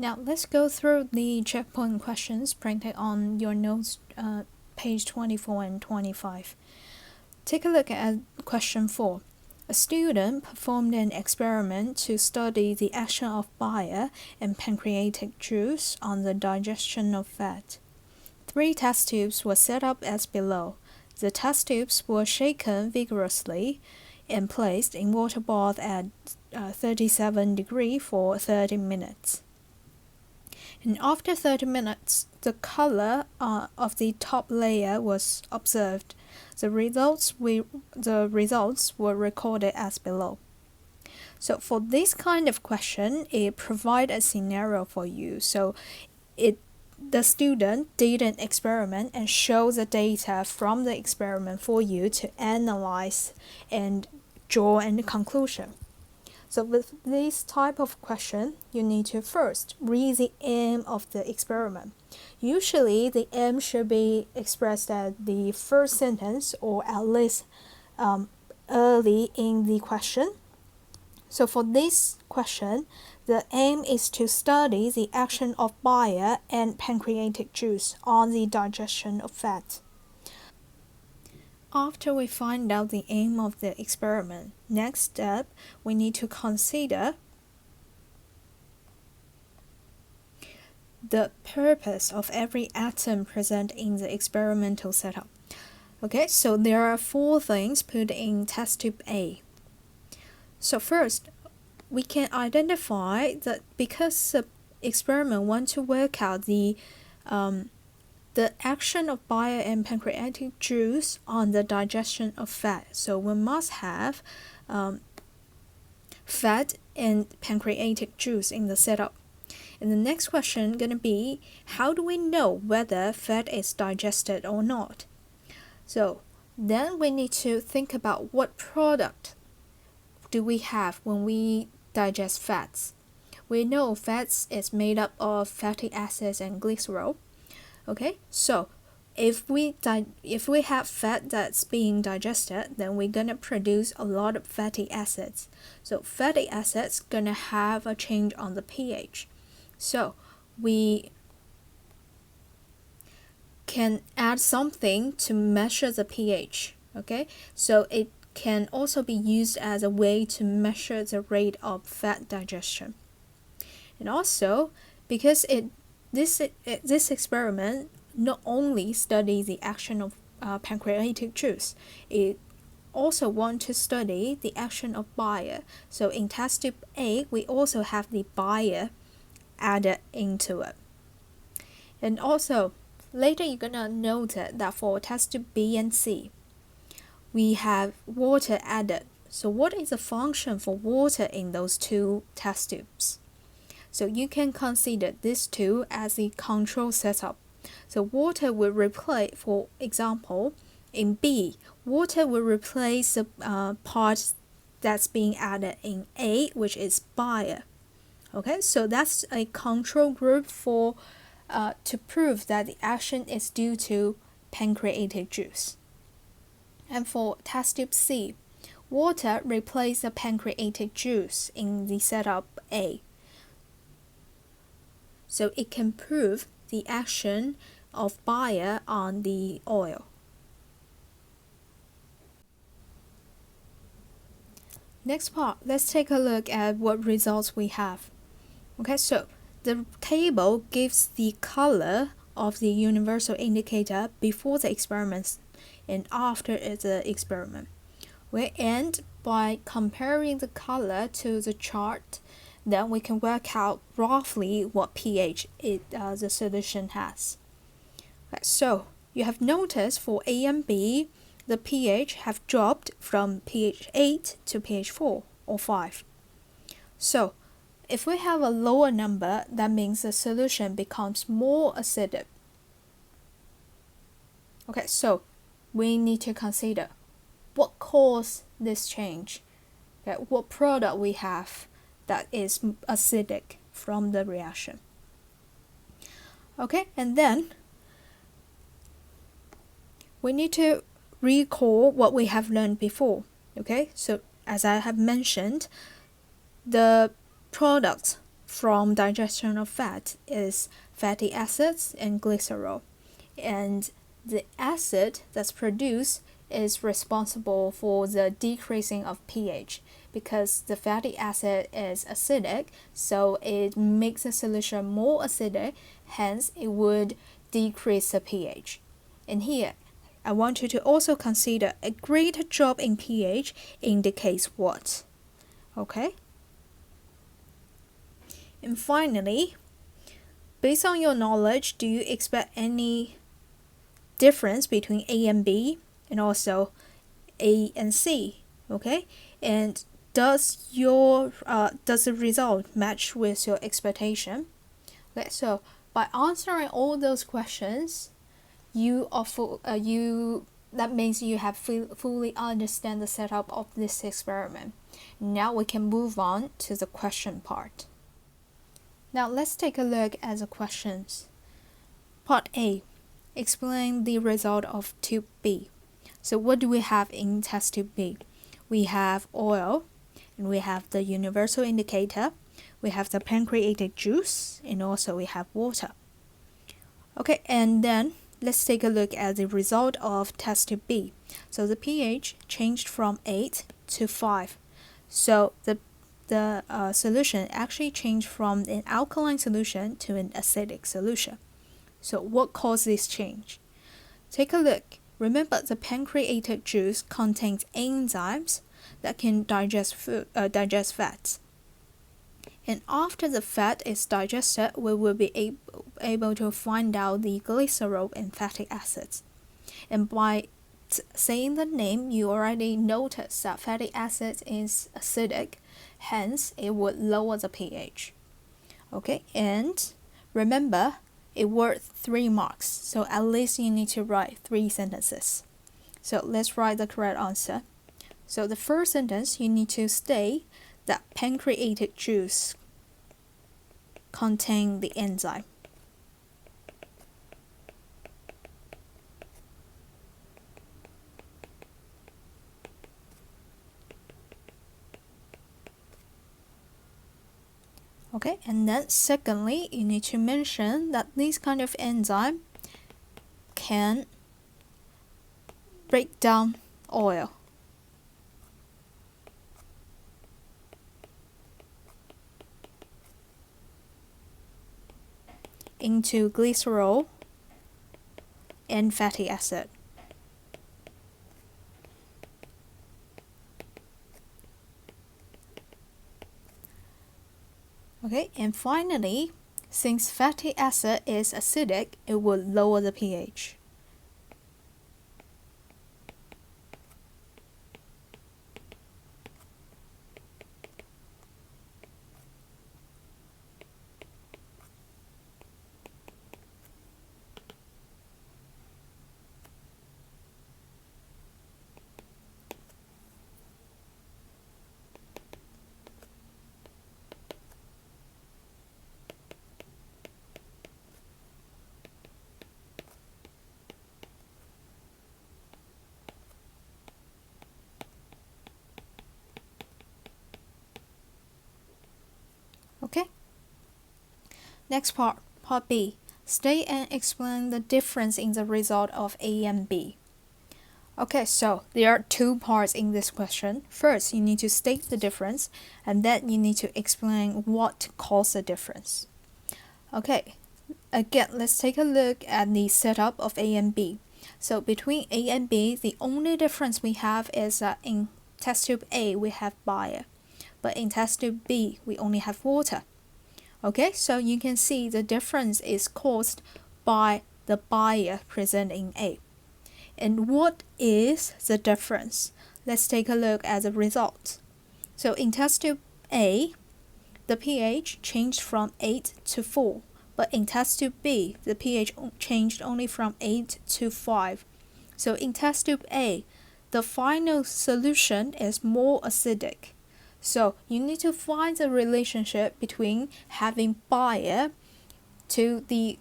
Now let's go through the checkpoint questions printed on your notes, page 24 and 25. Take a look at question 4. A student performed an experiment to study the action of bile and pancreatic juice on the digestion of fat. 3 test tubes were set up as below. The test tubes were shaken vigorously and placed in water bath at 37 degrees for 30 minutes. And after 30 minutes, the color of the top layer was observed. The results were recorded as below. So for this kind of question, it provides a scenario for you. So the student did an experiment and show the data from the experiment for you to analyze and draw a conclusion. So with this type of question, you need to first read the aim of the experiment. Usually, the aim should be expressed at the first sentence or at least early in the question. So for this question, the aim is to study the action of bile and pancreatic juice on the digestion of fat. After we find out the aim of the experiment, next step, we need to consider the purpose of every atom present in the experimental setup. Okay, so there are 4 things put in test tube A. So first, we can identify that because the experiment wants to work out the action of bile and pancreatic juice on the digestion of fat. So we must have fat and pancreatic juice in the setup. And the next question gonna be, how do we know whether fat is digested or not? So then we need to think about what product do we have when we digest fats. We know fats is made up of fatty acids and glycerol. Okay, so if we have fat that's being digested, then we're gonna produce a lot of fatty acids. So fatty acids gonna have a change on the pH. So we can add something to measure the pH. Okay, so it can also be used as a way to measure the rate of fat digestion. And also, because this experiment not only studies the action of pancreatic juice, it also want to study the action of bile. So in test tube A, we also have the bile added into it. And also, later you're gonna notice that for test tube B and C, we have water added. So what is the function for water in those 2 test tubes? So you can consider these 2 as the control setup. So water will replace, for example, in B, water will replace the part that's being added in A, which is bile. Okay, so that's a control group for to prove that the action is due to pancreatic juice. And for test tube C, water replaces the pancreatic juice in the setup A. So it can prove the action of bile on the oil. Next part, let's take a look at what results we have. Okay, so the table gives the color of the universal indicator before the experiment and after the experiment. Okay, and by comparing the color to the chart, then we can work out roughly what pH the solution has. Okay, so you have noticed for A and B, the pH have dropped from pH 8 to pH 4 or 5. So if we have a lower number, that means the solution becomes more acidic. Okay, so we need to consider what caused this change. Okay, what product we have that is acidic from the reaction. Okay, and then we need to recall what we have learned before. Okay, so as I have mentioned, the products from digestion of fat is fatty acids and glycerol. And the acid that's produced is responsible for the decreasing of pH because the fatty acid is acidic, so it makes the solution more acidic, hence it would decrease the pH. And here, I want you to also consider a greater drop in pH indicates what? Okay? And finally, based on your knowledge, do you expect any difference between A and B and also A and C? Okay? And does the result match with your expectation? Okay, so by answering all those questions, that means you have fully understand the setup of this experiment. Now we can move on to the question part. Now let's take a look at the questions. Part A. Explain the result of tube B. So what do we have in test tube B? We have oil, and we have the universal indicator, we have the pancreatic juice, and also we have water. Okay, and then let's take a look at the result of test tube B. So the pH changed from 8 to 5. So the solution actually changed from an alkaline solution to an acidic solution. So what caused this change? Take a look. Remember, the pancreatic juice contains enzymes that can digest fats. And after the fat is digested, we will be able to find out the glycerol and fatty acids. And by saying the name, you already notice that fatty acids is acidic, hence it would lower the pH. Okay, and remember, it worth 3 marks, so at least you need to write 3 sentences. So let's write the correct answer. So the first sentence, you need to state that pancreatic juice contain the enzyme. Okay, and then secondly, you need to mention that this kind of enzyme can break down oil into glycerol and fatty acid. Okay, and finally, since fatty acid is acidic, it will lower the pH. Okay. Next part, part B. State and explain the difference in the result of A and B. Okay, so there are 2 parts in this question. First, you need to state the difference, and then you need to explain what caused the difference. Okay, again, let's take a look at the setup of A and B. So between A and B, the only difference we have is that in test tube A, we have bile, but in test tube B, we only have water. Okay, so you can see the difference is caused by the bile present in A. And what is the difference? Let's take a look at the result. So in test tube A, the pH changed from 8 to 4, but in test tube B, the pH changed only from 8 to 5. So in test tube A, the final solution is more acidic. So you need to find the relationship between having bile to the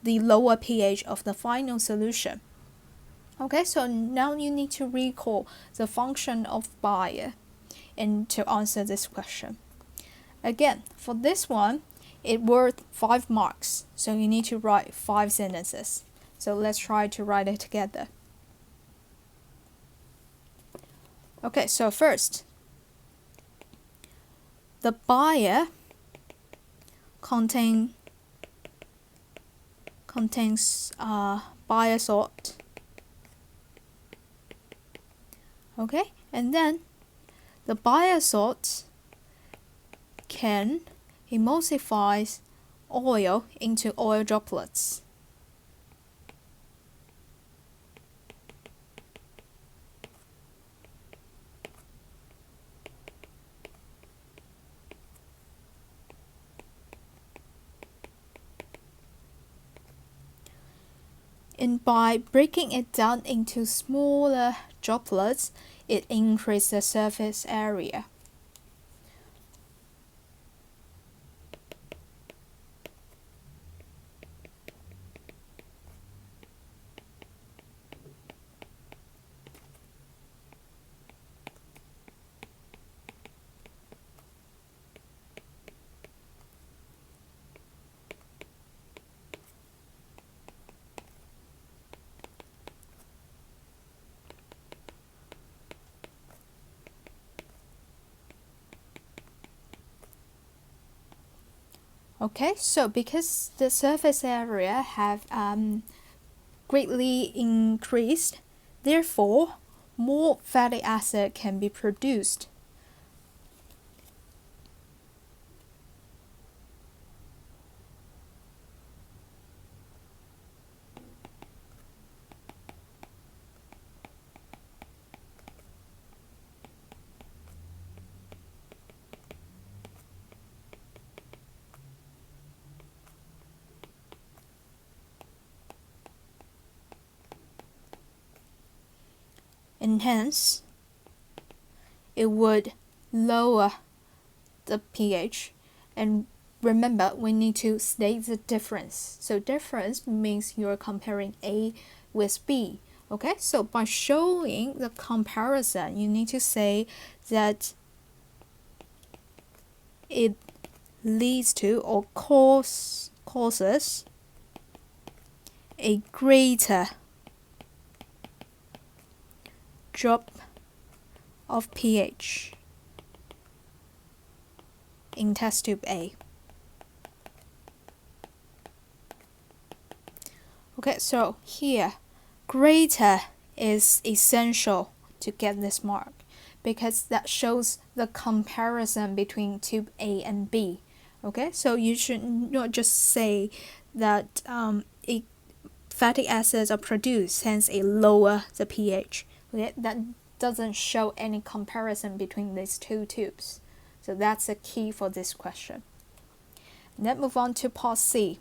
lower pH of the final solution. Okay, so now you need to recall the function of bile and to answer this question. Again, for this one, it worth 5 marks, so you need to write 5 sentences. So let's try to write it together. Okay, so first, the buyer contains buyer salt. Okay, and then the buyer salt can emulsify oil into oil droplets. And by breaking it down into smaller droplets, it increases the surface area. Okay, so because the surface area have greatly increased, therefore more fatty acid can be produced. And hence, it would lower the pH. And remember, we need to state the difference. So difference means you're comparing A with B. Okay, so by showing the comparison, you need to say that it leads to or causes a greater drop of pH in test tube A. Okay, so here, greater is essential to get this mark because that shows the comparison between tube A and B. Okay, so you should not just say that fatty acids are produced, hence it lower the pH. Okay, that doesn't show any comparison between these two tubes. So that's the key for this question. Then move on to part C.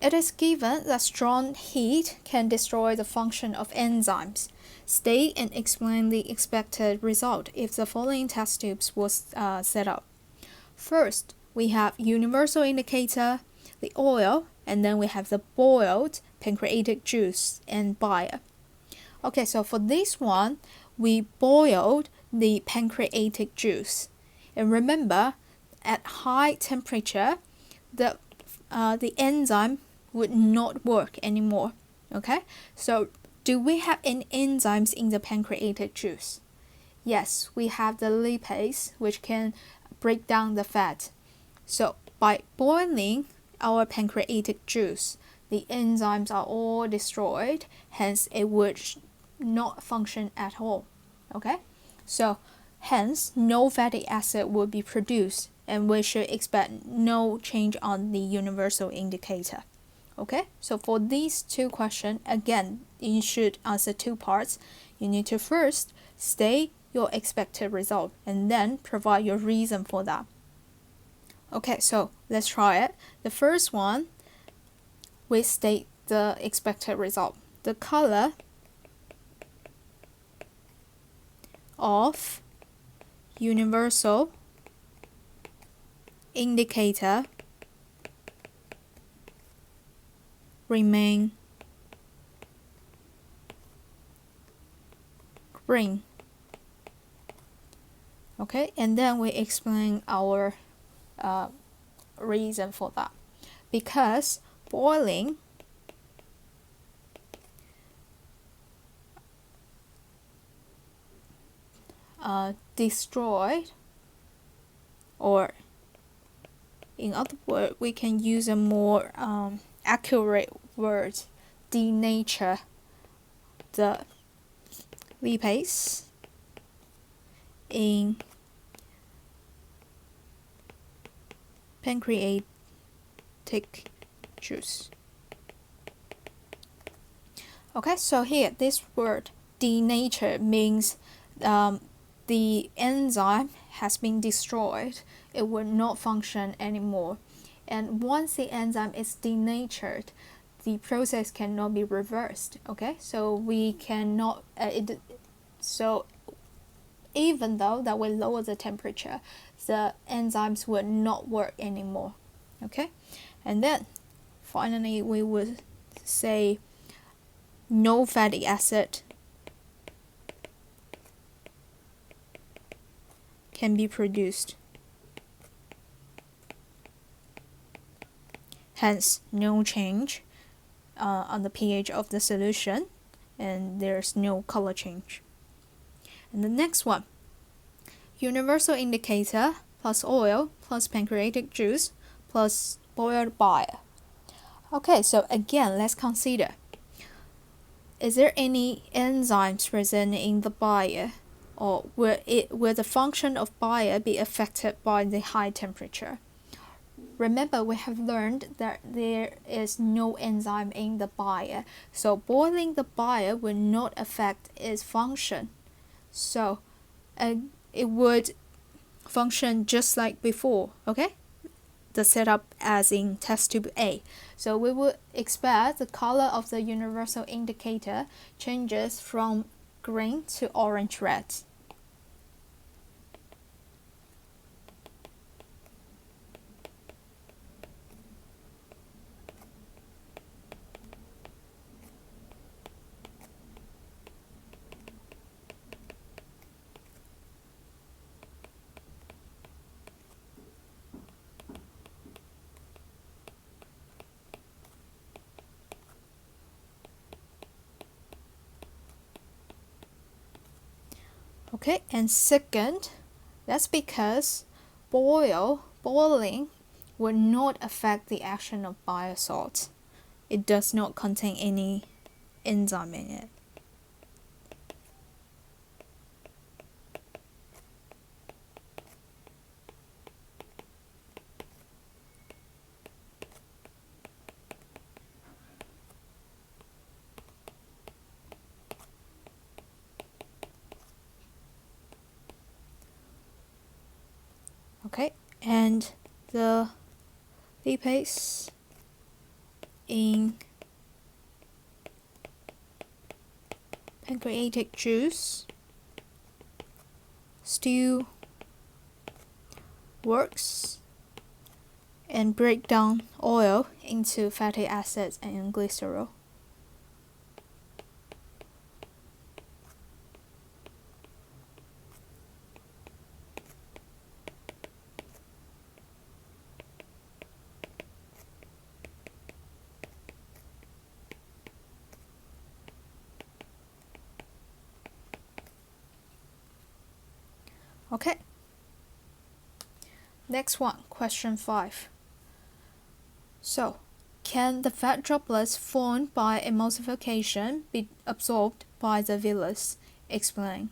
It is given that strong heat can destroy the function of enzymes. State and explain the expected result if the following test tubes was set up. First, we have universal indicator, the oil, and then we have the boiled pancreatic juice and buyer. Okay, so for this one, we boiled the pancreatic juice. And remember, at high temperature, the enzyme would not work anymore. Okay, so do we have any enzymes in the pancreatic juice? Yes, we have the lipase, which can break down the fat. So by boiling our pancreatic juice, the enzymes are all destroyed, hence it would not function at all. Okay, so hence no fatty acid will be produced, and we should expect no change on the universal indicator. Okay, so for these two questions, again, you should answer two parts. You need to first state your expected result and then provide your reason for that. Okay, so let's try it. The first one, we state the expected result. The color of universal indicator remain green. Okay, and then we explain our reason for that. Because boiling destroyed, or in other words, we can use a more accurate word, denature the lipase in pancreatic juice. Okay, so here this word denature means the enzyme has been destroyed. It will not function anymore. And once the enzyme is denatured, the process cannot be reversed. Okay, so we cannot. So even though that we lower the temperature, the enzymes will not work anymore. Okay, and then finally we would say no fatty acid can be produced. Hence, no change on the pH of the solution, and there's no color change. And the next one, universal indicator plus oil plus pancreatic juice plus boiled bile. Okay, so again, let's consider. Is there any enzymes present in the bile, or will the function of bile be affected by the high temperature? Remember, we have learned that there is no enzyme in the bile, so boiling the bile will not affect its function. So it would function just like before, okay? The setup as in test tube A. So we would expect the color of the universal indicator changes from green to orange red. Okay, and second, that's because boiling will not affect the action of bile salts. It does not contain any enzyme in it. Okay, and the lipase in pancreatic juice still works and break down oil into fatty acids and glycerol. Okay. Next one, question 5. So, can the fat droplets formed by emulsification be absorbed by the villus? Explain.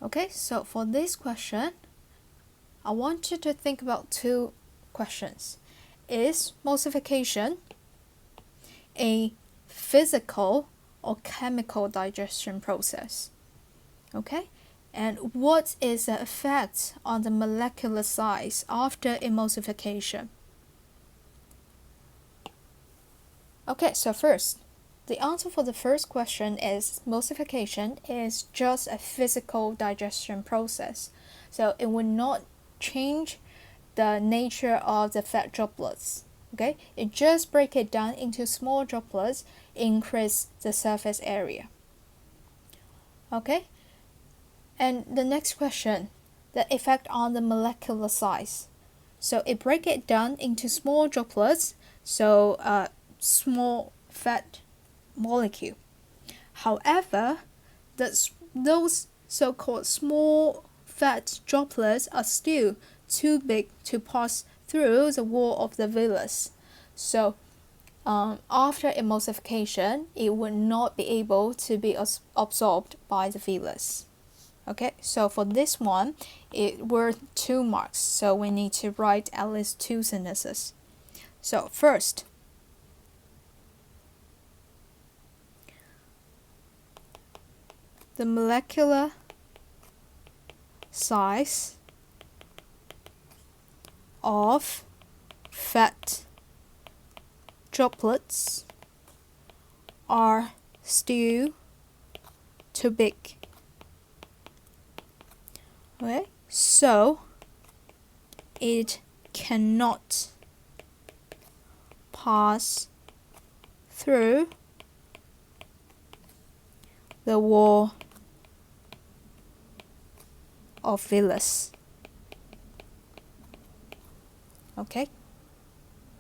Okay, so for this question, I want you to think about two questions. Is emulsification a physical or chemical digestion process? Okay, and what is the effect on the molecular size after emulsification? Okay, so first, the answer for the first question is emulsification is just a physical digestion process. So it will not change the nature of the fat droplets. Okay, it just break it down into small droplets, increase the surface area. Okay, and the next question, the effect on the molecular size. So it breaks it down into small droplets, so small fat molecule. However, those so-called small fat droplets are still too big to pass through the wall of the villus. So after emulsification, it would not be able to be absorbed by the villus. Okay, so for this one, it were 2 marks, so we need to write at least 2 sentences. So first, the molecular size of fat droplets are still too big. Okay, so it cannot pass through the wall of villus. Okay.